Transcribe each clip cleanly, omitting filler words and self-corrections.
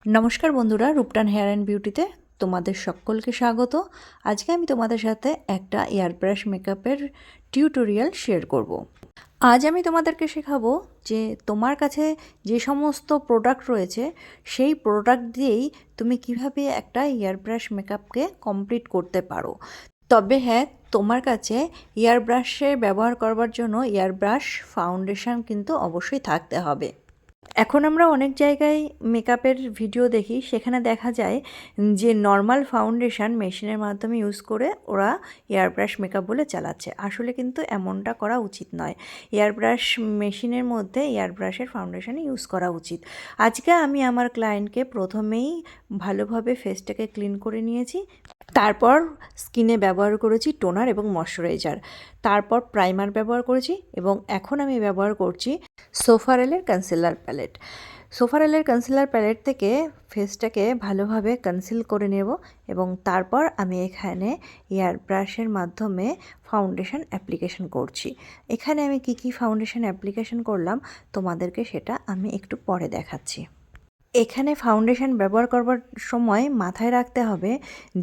নমস্কার বন্ধুরা, রূপটান hair and বিউটিতে তোমাদের সকলকে স্বাগত। আজকে আমি তোমাদের সাথে একটা এয়ার ব্রাশ মেকআপের টিউটোরিয়াল শেয়ার করব। আজ আমি তোমাদেরকে শেখাবো যে তোমার কাছে যে সমস্ত প্রোডাক্ট রয়েছে সেই প্রোডাক্ট দিয়েই তুমি কিভাবে একটা এয়ার ব্রাশ মেকআপকে কমপ্লিট করতে পারো। তবে হ্যাঁ, তোমার কাছে এয়ার ব্রাশে ব্যবহার করবার জন্য এয়ার ব্রাশ ফাউন্ডেশন কিন্তু অবশ্যই থাকতে হবে। এখন আমরা অনেক জায়গায় মেকআপের ভিডিও দেখি, সেখানে দেখা যায় যে নর্মাল ফাউন্ডেশন মেশিনের মাধ্যমে ইউজ করে ওরা এয়ার ব্রাশ মেকআপ বলে চালাচ্ছে। আসলে কিন্তু এমনটা করা উচিত নয়। এয়ার ব্রাশ মেশিনের মধ্যে এয়ার ব্রাশের ফাউন্ডেশন ইউজ করা উচিত। আজকে আমি আমার ক্লায়েন্টকে প্রথমেই ভালোভাবে ফেসটাকে ক্লিন করে নিয়েছি, তারপর স্কিনে ব্যবহার করেছি টোনার এবং ময়শ্চারাইজার, তারপর প্রাইমার ব্যবহার করেছি এবং এখন আমি ব্যবহার করছি সোফারেলের কনসিলার প্যালেট। সোফারেলের কনসিলার প্যালেট থেকে ফেসটাকে ভালোভাবে কনসিল করে নেব এবং তারপর আমি এখানে এয়ার ব্রাশের মাধ্যমে ফাউন্ডেশন অ্যাপ্লিকেশন করছি। এখানে আমি কি ফাউন্ডেশন অ্যাপ্লিকেশন করলাম তোমাদেরকে সেটা আমি একটু পরে দেখাচ্ছি। এখানে ফাউন্ডেশন ব্যবহার করবার সময় মাথায় রাখতে হবে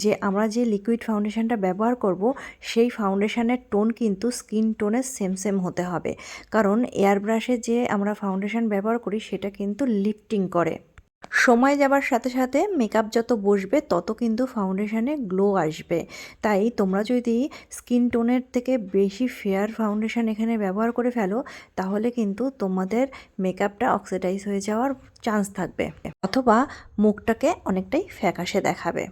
যে আমরা যে লিকুইড ফাউন্ডেশনটা ব্যবহার করব সেই ফাউন্ডেশনের টোন কিন্তু স্কিন টোনের সেম হতে হবে, কারণ এয়ার ব্রাশে যে আমরা ফাউন্ডেশন ব্যবহার করি সেটা কিন্তু লিফটিং করে। সময় যাবার সাথে সাথে মেকআপ যত বসবে তত কিন্তু ফাউন্ডেশনে গ্লো আসবে। তাই তোমরা যদি স্কিন টোনের থেকে বেশি ফেয়ার ফাউন্ডেশন এখানে ব্যবহার করে ফেলো তাহলে কিন্তু তোমাদের মেকআপটা অক্সিডাইজ হয়ে যাওয়ার চান্স থাকবে, অথবা মুখটাকে অনেকটাই ফ্যাকাশে দেখাবে।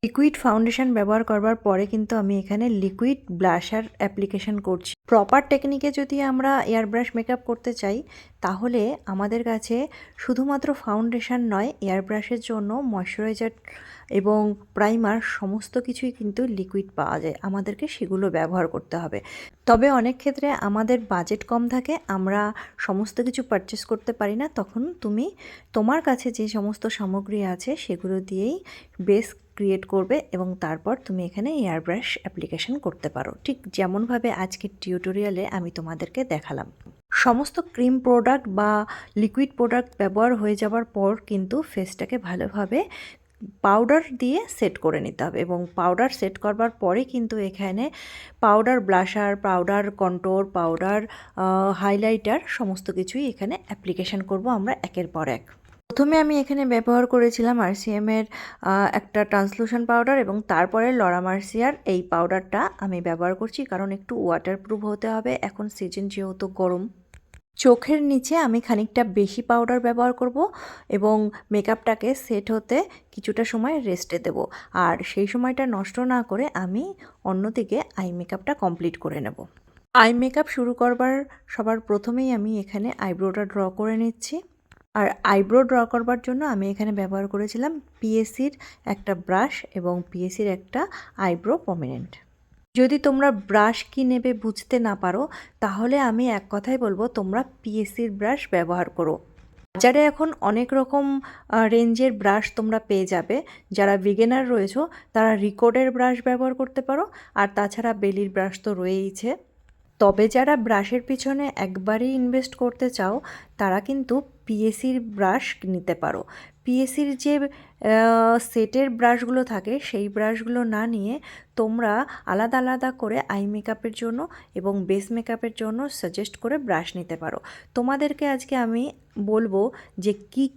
লিকুইড ফাউন্ডেশন ব্যবহার করবার পরে কিন্তু আমি এখানে লিকুইড ব্লাশার অ্যাপ্লিকেশন করছি। প্রপার টেকনিকে যদি আমরা এয়ার ব্রাশ মেকআপ করতে চাই তাহলে আমাদের কাছে শুধুমাত্র ফাউন্ডেশন নয়, এয়ার ব্রাশের জন্য ময়শ্চারাইজার এবং প্রাইমার সমস্ত কিছুই কিন্তু লিকুইড পাওয়া যায়, আমাদেরকে সেগুলো ব্যবহার করতে হবে। তবে অনেক ক্ষেত্রে আমাদের বাজেট কম থাকে, আমরা সমস্ত কিছু পারচেস করতে পারি না, তখন তুমি তোমার কাছে যে সমস্ত সামগ্রী আছে সেগুলো দিয়েই বেস ক্রিয়েট করবে এবং তারপর তুমি এখানে এয়ার ব্রাশ অ্যাপ্লিকেশন করতে পারো, ঠিক যেমনভাবে আজকের টিউটোরিয়ালে আমি তোমাদেরকে দেখালাম। সমস্ত ক্রিম প্রোডাক্ট বা লিকুইড প্রোডাক্ট ব্যবহার হয়ে যাওয়ার পর কিন্তু ফেসটাকে ভালোভাবে পাউডার দিয়ে সেট করে নিতে হবে এবং পাউডার সেট করবার পরে কিন্তু এখানে powder blusher, powder contour, powder highlighter সমস্ত কিছুই এখানে অ্যাপ্লিকেশন করব আমরা একের পর এক। প্রথমে আমি এখানে ব্যবহার করেছিলাম আরসিএমের একটা ট্রান্সলুশন পাউডার এবং তারপরে লরা মার্সিয়ার এই পাউডারটা আমি ব্যবহার করছি, কারণ একটু ওয়াটারপ্রুফ হতে হবে, এখন সিজন যেহেতু গরম। চোখের নিচে আমি খানিকটা বেশি পাউডার ব্যবহার করব এবং মেকআপটাকে সেট হতে কিছুটা সময় রেস্টে দেব, আর সেই সময়টা নষ্ট না করে আমি অন্যদিকে আই মেকআপটা কমপ্লিট করে নেব। আই মেকআপ শুরু করবার সবার প্রথমেই আমি এখানে আইব্রোটা ড্র করে নিচ্ছি, আর আইব্রো ড্র করবার জন্য আমি এখানে ব্যবহার করেছিলাম পিএসির একটা ব্রাশ এবং পিএসির একটা আইব্রো প্রমিনেন্ট। যদি তোমরা ব্রাশ কি নেবে বুঝতে না পারো তাহলে আমি এক কথাই বলবো তোমরা পিএসির ব্রাশ ব্যবহার করো। বাজারে এখন অনেক রকম রেঞ্জের ব্রাশ তোমরা পেয়ে যাবে। যারা বিগিনার রয়েছো তারা রিকর্ডের ব্রাশ ব্যবহার করতে পারো, আর তাছাড়া বেলির ব্রাশ তো রয়েইছে। তবে যারা ব্রাশের পিছনে একবারই ইনভেস্ট করতে চাও তারা কিন্তু পিএসির ব্রাশ নিতে পারো। পিএসির যে সেটের ব্রাশগুলো থাকে সেই ব্রাশগুলো না নিয়ে তোমরা আলাদা আলাদা করে আই মেকআপের জন্য এবং বেস মেকআপের জন্য সাজেস্ট করে ব্রাশ নিতে পারো। তোমাদেরকে আজকে আমি বলবো যে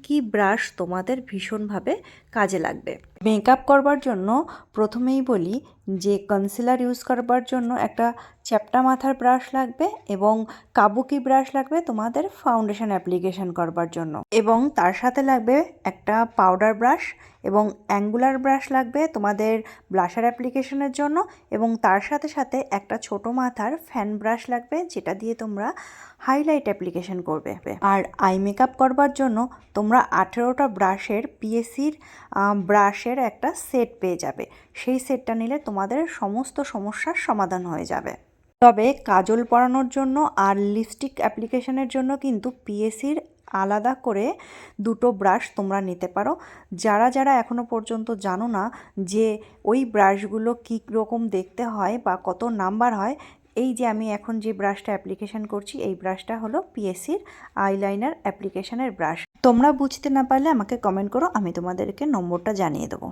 কি ব্রাশ তোমাদের ভীষণভাবে কাজে লাগবে। মেকআপ করবার জন্য প্রথমেই বলি যে কনসিলার ইউজ করবার জন্য একটা চ্যাপ্টা মাথার ব্রাশ লাগবে এবং কাবুকি ব্রাশ লাগবে তোমাদের ফাউন্ডেশন অ্যাপ্লিকেশন করবার জন্য, এবং তার সাথে লাগবে একটা পাউডার ব্রাশ এবং অ্যাঙ্গুলার ব্রাশ লাগবে তোমাদের ব্লাশার অ্যাপ্লিকেশনের জন্য, এবং তার সাথে সাথে একটা ছোট মাথার ফ্যান ব্রাশ লাগবে যেটা দিয়ে তোমরা হাইলাইট অ্যাপ্লিকেশন করবে। আর আই মেকআপ করবার জন্য তোমরা 18টা ব্রাশের পিএসির ব্রাশের একটা সেট পেয়ে যাবে। সেই সেটটা নিলে তোমাদের সমস্ত সমস্যার সমাধান হয়ে যাবে। তবে কাজল পরানোর জন্য আর লিপস্টিক অ্যাপ্লিকেশনের জন্য কিন্তু পিএসির আলাদা করে দুটো ব্রাশ তোমরা নিতে পারো। যারা এখনও পর্যন্ত জানো না যে ওই ব্রাশগুলো কী রকম দেখতে হয় বা কত নাম্বার হয়, এই যে আমি এখন যে ব্রাশটা অ্যাপ্লিকেশন করছি এই ব্রাশটা হলো পিএসির আইলাইনার অ্যাপ্লিকেশনের ব্রাশ। তোমরা বুঝতে না পারলে আমাকে কমেন্ট করো, আমি তোমাদেরকে নম্বরটা জানিয়ে দেবো।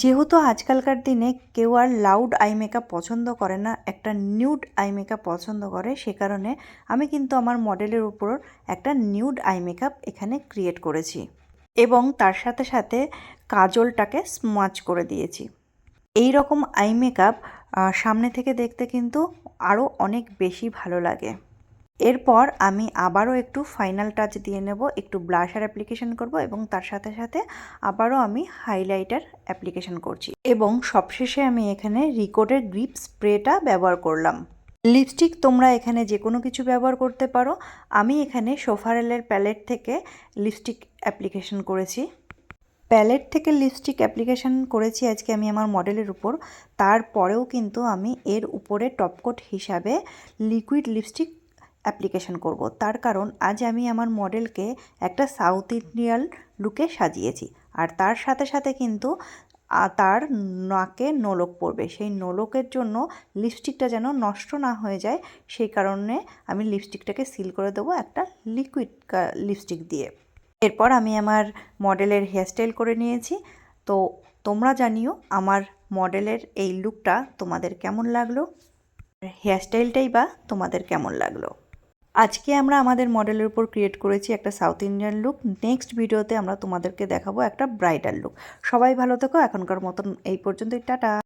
যেহেতু আজকালকার দিনে কেউ আর লাউড আই মেকআপ পছন্দ করে না, একটা নিউড আই মেকআপ পছন্দ করে, সে কারণে আমি কিন্তু আমার মডেলের উপর একটা নিউড আই মেকআপ এখানে ক্রিয়েট করেছি এবং তার সাথে সাথে কাজলটাকে স্মাচ করে দিয়েছি। এই রকম আই মেকআপ সামনে থেকে দেখতে কিন্তু আরও অনেক বেশি ভালো লাগে। এরপর আমি আবারও একটু ফাইনাল টাচ দিয়ে নেব, একটু ব্লাশার অ্যাপ্লিকেশন করব এবং তার সাথে সাথে আবারও আমি হাইলাইটার অ্যাপ্লিকেশন করছি এবং সবশেষে আমি এখানে রিকোডের গ্রিপ স্প্রেটা ব্যবহার করলাম। লিপস্টিক তোমরা এখানে যে কোনো কিছু ব্যবহার করতে পারো। আমি এখানে সোফারেলের প্যালেট থেকে লিপস্টিক অ্যাপ্লিকেশন করেছি। প্যালেট থেকে লিপস্টিক অ্যাপ্লিকেশন করেছি আজকে আমি আমার মডেলের উপর। তারপরেও কিন্তু আমি এর উপরে টপকোট হিসাবে লিকুইড লিপস্টিক অ্যাপ্লিকেশন করব। তার কারণ আজ আমি আমার মডেলকে একটা সাউথ ইন্ডিয়ান লুকে সাজিয়েছি, আর তার সাথে সাথে কিন্তু তার নাকে নোলক পড়বে। সেই নোলকের জন্য লিপস্টিকটা যেন নষ্ট না হয়ে যায়, সেই কারণে আমি লিপস্টিকটাকে সিল করে দেবো একটা লিকুইড লিপস্টিক দিয়ে। এরপর আমি আমার মডেলের হেয়ারস্টাইল করে নিয়েছি। তো তোমরা জানিও আমার মডেলের এই লুকটা তোমাদের কেমন লাগলো, হেয়ারস্টাইলটাই বা তোমাদের কেমন লাগলো। আজকে আমরা আমাদের মডেলের উপর ক্রিয়েট করেছি একটা সাউথ ইন্ডিয়ান লুক। নেক্সট ভিডিওতে আমরা তোমাদেরকে দেখাবো একটা ব্রাইডাল লুক। সবাই ভালো থেকো, এখনকার মতন এই পর্যন্তই, টাটা।